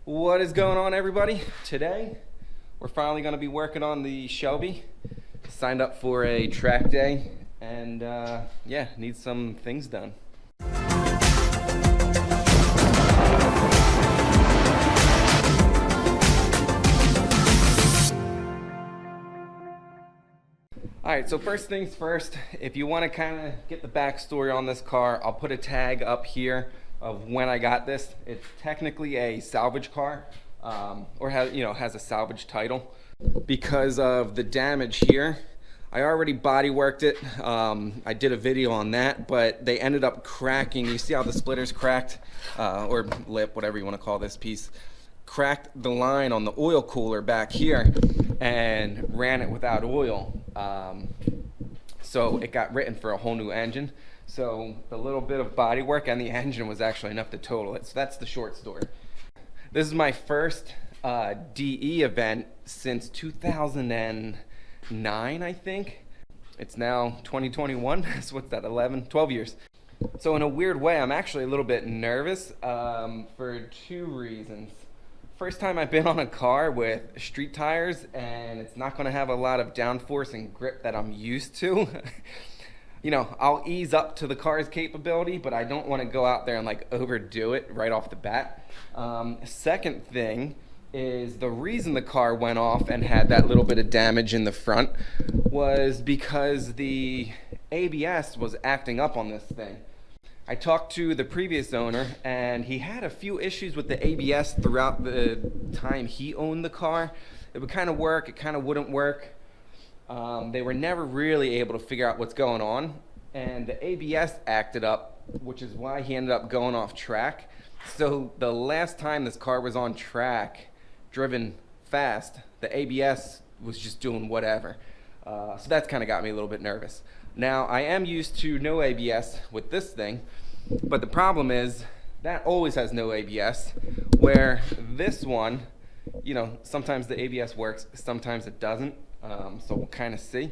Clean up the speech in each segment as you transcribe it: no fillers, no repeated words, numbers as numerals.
What is going on, everybody? Today we're finally going to be working on the Shelby. Signed up for a track day and yeah, need some things done. Alright, so first things first, if you want to kind of get the backstory on this car, I'll put a tag up here of when I got this. It's technically a salvage car, or has a salvage title. Because of the damage here, I already body worked it. I did a video on that, but they ended up cracking. You see how the splitter's cracked, or lip, whatever you want to call this piece. Cracked the line on the oil cooler back here and ran it without oil. So it got written for a whole new engine. So the little bit of body work and the engine was actually enough to total it. So that's the short story. This is my first DE event since 2009, I think. It's now 2021, so what's that, 12 years. So in a weird way, I'm actually a little bit nervous for two reasons. First time I've been on a car with street tires, and it's not gonna have a lot of downforce and grip that I'm used to. You know, I'll ease up to the car's capability, but I don't want to go out there and like overdo it right off the bat. Second thing is the reason the car went off and had that little bit of damage in the front was because the ABS was acting up on this thing. I talked to the previous owner and he had a few issues with the ABS throughout the time he owned the car. It would kind of work, it kind of wouldn't work. They were never really able to figure out what's going on, and the ABS acted up, which is why he ended up going off track. So the last time this car was on track, driven fast, the ABS was just doing whatever. So that's kind of got me a little bit nervous. Now, I am used to no ABS with this thing, but the problem is that always has no ABS, where this one, you know, sometimes the ABS works, sometimes it doesn't. So we'll kind of see.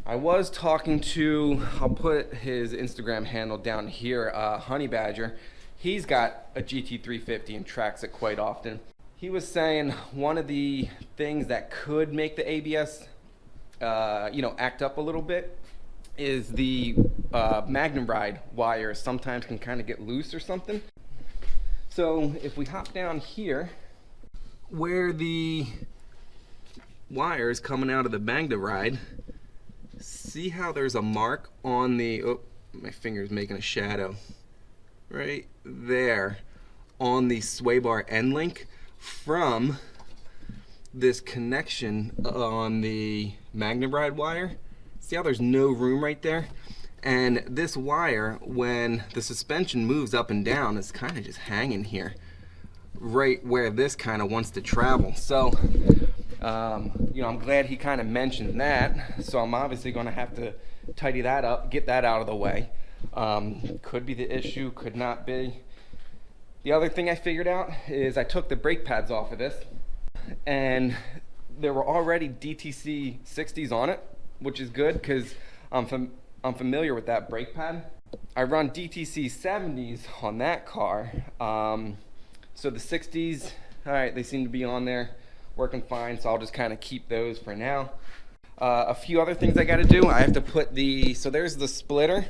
I was talking to, I'll put his Instagram handle down here, Honey Badger. He's got a GT350 and tracks it quite often. He was saying one of the things that could make the ABS, act up a little bit is the Magnum Ride wires sometimes can kind of get loose or something. So if we hop down here, where the wires coming out of the Magnum Ride, see how there's a mark on the, oh, my finger's making a shadow, right there on the sway bar end link from this connection on the Magnum Ride wire. See how there's no room right there? And this wire, when the suspension moves up and down, is kind of just hanging here, right where this kind of wants to travel. So I'm glad he kind of mentioned that. So I'm obviously going to have to tidy that up, get that out of the way. Could be the issue, could not be. The other thing I figured out is I took the brake pads off of this, and there were already DTC 60s on it, which is good because I'm familiar with that brake pad. I run DTC 70s on that car. So the 60s, all right, they seem to be on there working fine, so I'll just kind of keep those for now. A few other things I got to do. I have to put so there's the splitter.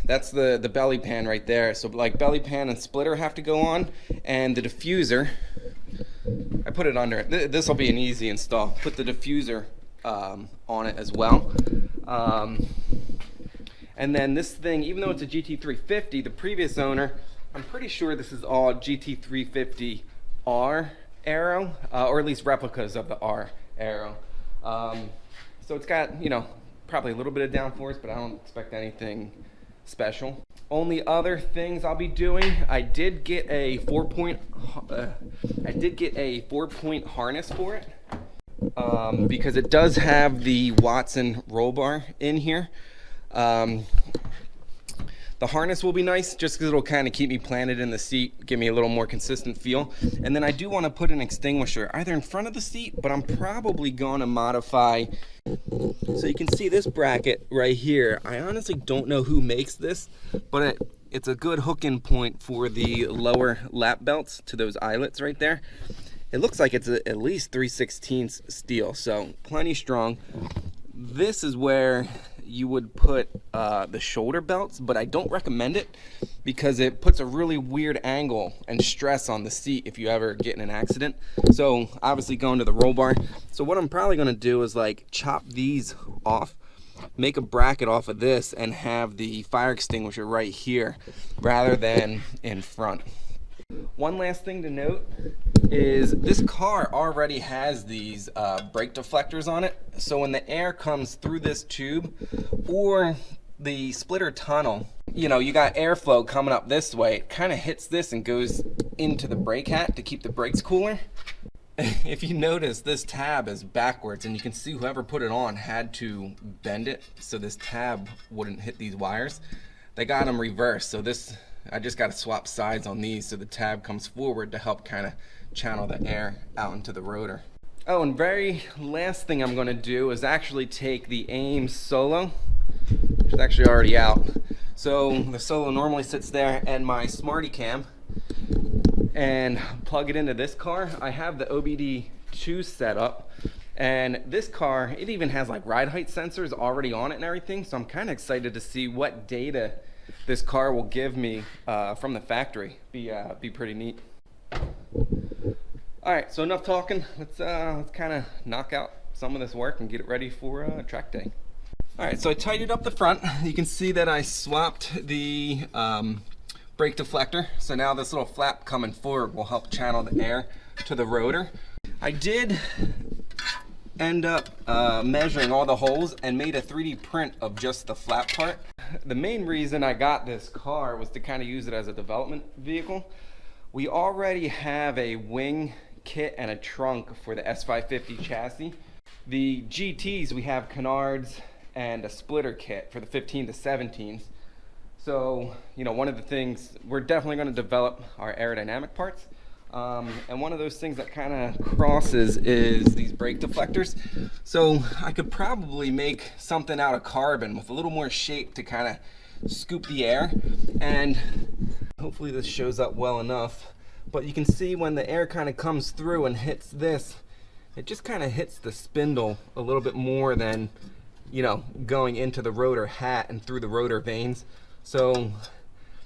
That's the belly pan right there. So like belly pan and splitter have to go on, and the diffuser, I put it under it. This will be an easy install. Put the diffuser on it as well. And then this thing, even though it's a GT350, the previous owner, I'm pretty sure this is all GT350R Aero, or at least replicas of the R Aero. So it's got, probably a little bit of downforce, but I don't expect anything special. Only other things I'll be doing, I did get a 4-point harness for it, because it does have the Watson roll bar in here. The harness will be nice just because it'll kind of keep me planted in the seat, give me a little more consistent feel. And then I do want to put an extinguisher either in front of the seat, but I'm probably going to modify. So you can see this bracket right here. I honestly don't know who makes this, but it's a good hook-in point for the lower lap belts to those eyelets right there. It looks like it's at least 3/16 steel, so plenty strong. This is where you would put the shoulder belts, but I don't recommend it because it puts a really weird angle and stress on the seat if you ever get in an accident. So obviously going to the roll bar. So what I'm probably going to do is like chop these off, make a bracket off of this, and have the fire extinguisher right here rather than in front. One last thing to note is this car already has these brake deflectors on it, so when the air comes through this tube or the splitter tunnel, you know, you got airflow coming up this way, it kind of hits this and goes into the brake hat to keep the brakes cooler. If you notice, this tab is backwards, and you can see whoever put it on had to bend it so this tab wouldn't hit these wires. They got them reversed, so this, I just got to swap sides on these so the tab comes forward to help kind of channel the air out into the rotor. Oh, and very last thing I'm going to do is actually take the AIM Solo, which is actually already out. So the Solo normally sits there, and my Smarty Cam, and plug it into this car. I have the OBD2 set up, and this car, it even has like ride height sensors already on it and everything, so I'm kind of excited to see what data this car will give me from the factory. Be pretty neat. All right, so enough talking. Let's kind of knock out some of this work and get it ready for track day. All right, so I tidied up the front. You can see that I swapped the brake deflector. So now this little flap coming forward will help channel the air to the rotor. I did end up measuring all the holes and made a 3D print of just the flap part. The main reason I got this car was to kind of use it as a development vehicle. We already have a wing kit and a trunk for the S550 chassis. The GTs, we have canards and a splitter kit for the 15 to 17s. So, you know, one of the things, we're definitely going to develop our aerodynamic parts. And one of those things that kind of crosses is these brake deflectors. So I could probably make something out of carbon with a little more shape to kind of scoop the air. And hopefully this shows up well enough. But you can see when the air kind of comes through and hits this, it just kind of hits the spindle a little bit more than, you know, going into the rotor hat and through the rotor vanes. So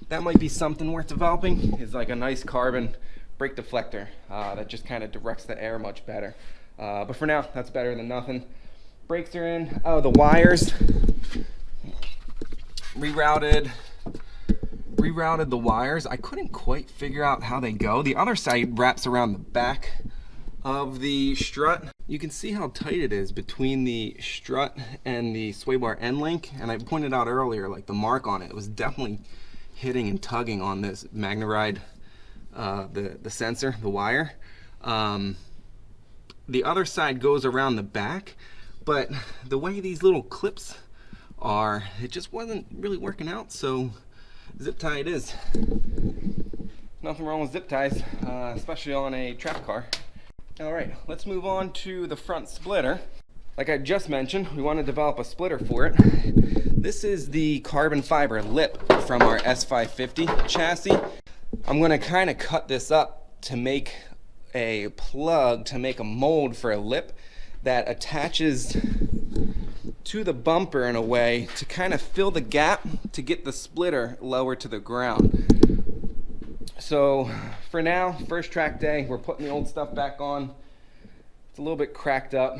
that might be something worth developing, is like a nice carbon brake deflector that just kind of directs the air much better. But for now, that's better than nothing. Brakes are in. Oh, the wires. Rerouted the wires. I couldn't quite figure out how they go. The other side wraps around the back of the strut. You can see how tight it is between the strut and the sway bar end link, and I pointed out earlier, like the mark on it was definitely hitting and tugging on this MagneRide, the sensor, the wire. The other side goes around the back, but the way these little clips are, it just wasn't really working out, so zip tie it is. Nothing wrong with zip ties, especially on a track car. All right, let's move on to the front splitter. Like I just mentioned, we want to develop a splitter for it. This is the carbon fiber lip from our S550 chassis. I'm going to kind of cut this up to make a plug, to make a mold for a lip that attaches to the bumper in a way to kind of fill the gap to get the splitter lower to the ground. So for now, first track day, we're putting the old stuff back on. It's a little bit cracked up.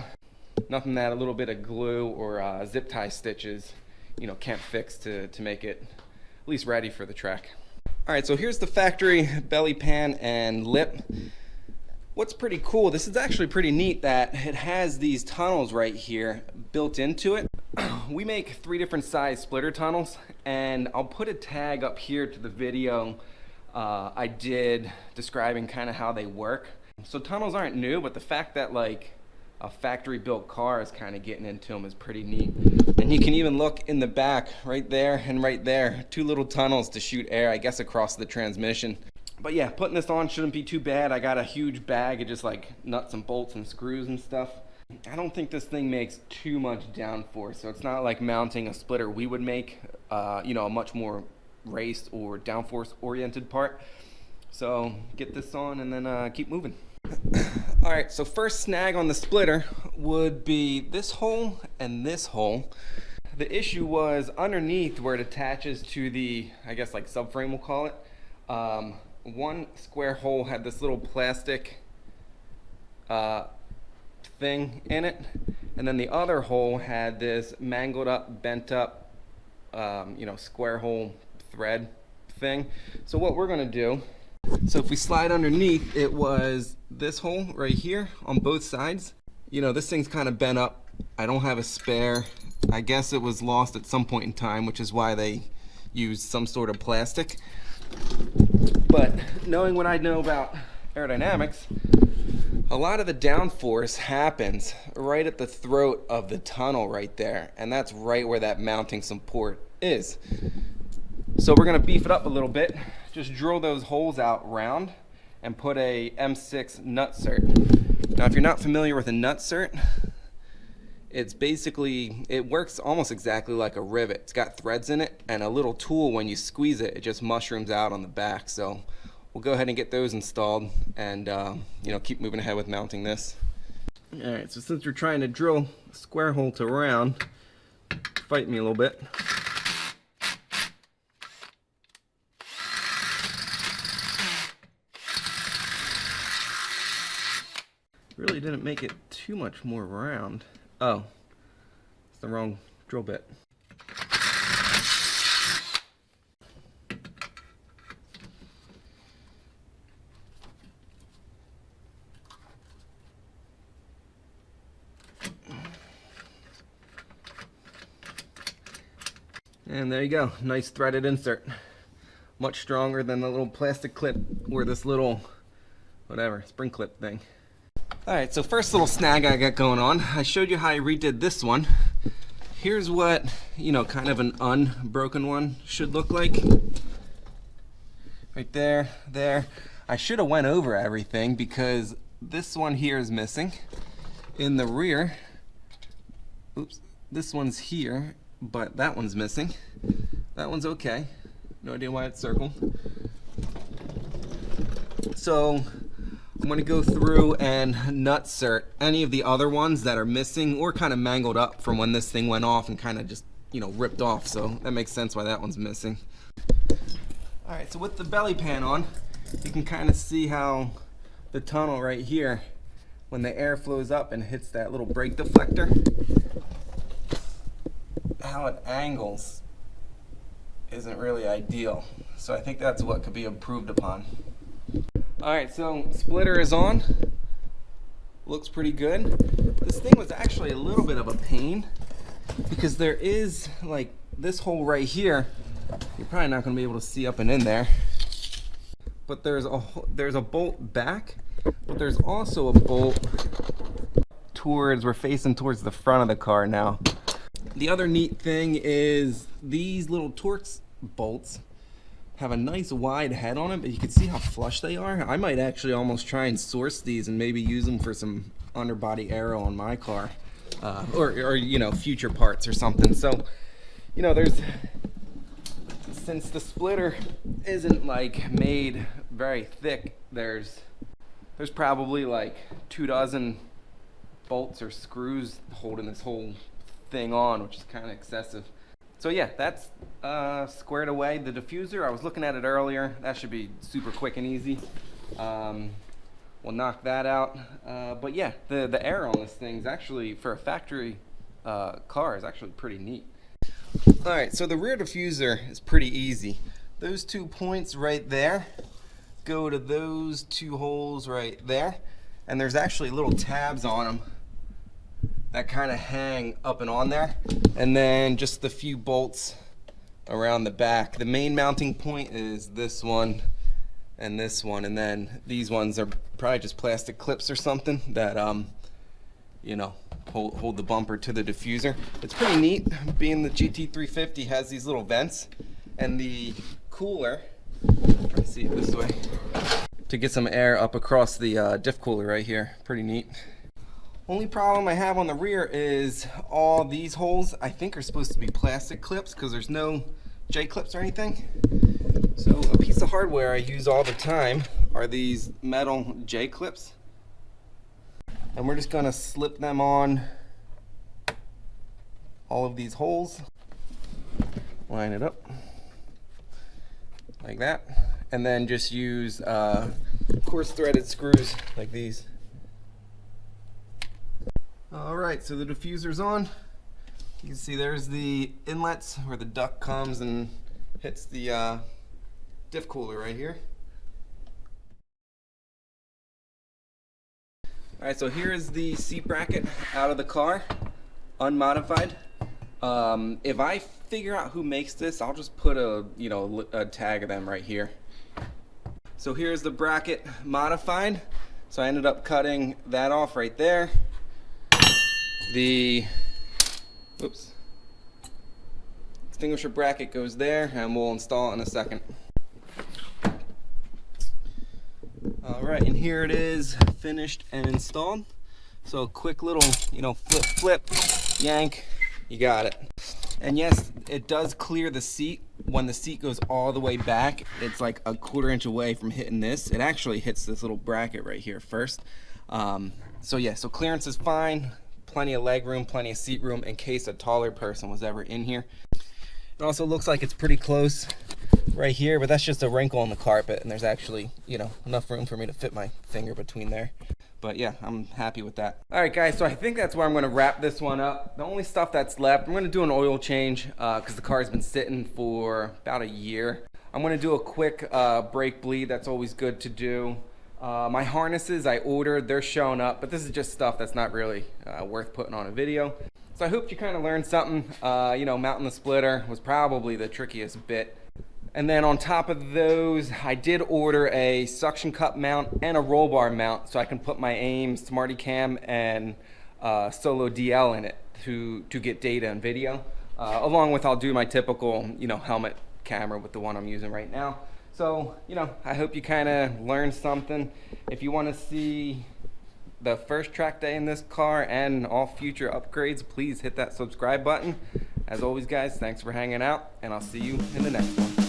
Nothing that a little bit of glue or zip tie stitches, you know, can't fix to make it at least ready for the track. All right, so here's the factory belly pan and lip. What's pretty cool, this is actually pretty neat that it has these tunnels right here built into it. We make 3 different size splitter tunnels, and I'll put a tag up here to the video I did describing kind of how they work. So tunnels aren't new, but the fact that like a factory built car is kind of getting into them is pretty neat. And you can even look in the back right there and right there, 2 little tunnels to shoot air, I guess, across the transmission. But yeah, putting this on shouldn't be too bad. I got a huge bag of just like nuts and bolts and screws and stuff. I don't think this thing makes too much downforce, so it's not like mounting a splitter we would make, you know, a much more race or downforce oriented part. So get this on and then keep moving. All right, so first snag on the splitter would be this hole and this hole. The issue was underneath where it attaches to the, I guess like subframe we'll call it. One square hole had this little plastic thing in it, and then the other hole had this mangled up, bent up, square hole thread thing. So what we're gonna do, so if we slide underneath, it was this hole right here on both sides. This thing's kind of bent up. I don't have a spare. I guess it was lost at some point in time, which is why they used some sort of plastic. But knowing what I know about aerodynamics, a lot of the downforce happens right at the throat of the tunnel right there, and that's right where that mounting support is. So we're gonna beef it up a little bit, just drill those holes out round and put a M6 nutsert. Now if you're not familiar with a nutsert, it's basically, it works almost exactly like a rivet. It's got threads in it and a little tool. When you squeeze it, it just mushrooms out on the back. So we'll go ahead and get those installed and keep moving ahead with mounting this. All right, so since we're trying to drill a square hole to round, fight me a little bit. Really didn't make it too much more round. Oh, it's the wrong drill bit. And there you go, nice threaded insert. Much stronger than the little plastic clip or this little, whatever, spring clip thing. Alright, so first little snag I got going on. I showed you how I redid this one. Here's what, kind of an unbroken one should look like. Right there, there. I should have went over everything because this one here is missing. In the rear, oops, this one's here, but that one's missing. That one's okay. No idea why it's circled. So I'm going to go through and nutsert any of the other ones that are missing or kind of mangled up from when this thing went off and kind of just, ripped off. So that makes sense why that one's missing. All right, so with the belly pan on, you can kind of see how the tunnel right here, when the air flows up and hits that little brake deflector, how it angles isn't really ideal. So I think that's what could be improved upon. Alright, so splitter is on. Looks pretty good. This thing was actually a little bit of a pain because there is like this hole right here. You're probably not going to be able to see up and in there. But there's a bolt back, but there's also a bolt we're facing towards the front of the car now. The other neat thing is these little Torx bolts have a nice wide head on them, but you can see how flush they are. I might actually almost try and source these and maybe use them for some underbody aero on my car, or future parts or something. So, since the splitter isn't like made very thick, there's probably like 24 bolts or screws holding this whole thing on, which is kind of excessive. So yeah, that's squared away. The diffuser, I was looking at it earlier. That should be super quick and easy. We'll knock that out. But yeah, the air on this thing is actually, for a factory car, is actually pretty neat. All right, so the rear diffuser is pretty easy. Those 2 points right there go to those 2 holes right there. And there's actually little tabs on them that kind of hang up and on there, and then just the few bolts around the back. The main mounting point is this one and this one, and then these ones are probably just plastic clips or something that hold the bumper to the diffuser. It's pretty neat, being the GT350 has these little vents, and the cooler, try to see it this way, to get some air up across the diff cooler right here. Pretty neat. Only problem I have on the rear is all these holes I think are supposed to be plastic clips because there's no J-clips or anything. So a piece of hardware I use all the time are these metal J-clips. And we're just gonna slip them on all of these holes. Line it up like that. And then just use coarse threaded screws like these. Alright, so the diffuser's on. You can see there's the inlets where the duct comes and hits the diff cooler right here. Alright, so here is the seat bracket out of the car, unmodified. If I figure out who makes this, I'll just put a tag of them right here. So here's the bracket modified. So I ended up cutting that off right there. The extinguisher bracket goes there, and we'll install it in a second. Alright, and here it is, finished and installed. So a quick little, flip, yank, you got it. And yes, it does clear the seat. When the seat goes all the way back, it's like a 1/4 inch away from hitting this. It actually hits this little bracket right here first. So yeah, so clearance is fine. Plenty of leg room, plenty of seat room in case a taller person was ever in here. It also looks like it's pretty close right here, but that's just a wrinkle in the carpet, and there's actually, enough room for me to fit my finger between there. But yeah, I'm happy with that. All right, guys, so I think that's where I'm gonna wrap this one up. The only stuff that's left, I'm gonna do an oil change because the car's been sitting for about a year. I'm gonna do a quick brake bleed. That's always good to do. My harnesses I ordered, they're showing up, but this is just stuff that's not really worth putting on a video. So I hope you kind of learned something. Mounting the splitter was probably the trickiest bit. And then on top of those, I did order a suction cup mount and a roll bar mount so I can put my AIM, Smarty Cam, and Solo DL in it to get data and video. Along with I'll do my typical, helmet camera with the one I'm using right now. So, I hope you kind of learned something. If you want to see the first track day in this car and all future upgrades, please hit that subscribe button. As always, guys, thanks for hanging out, and I'll see you in the next one.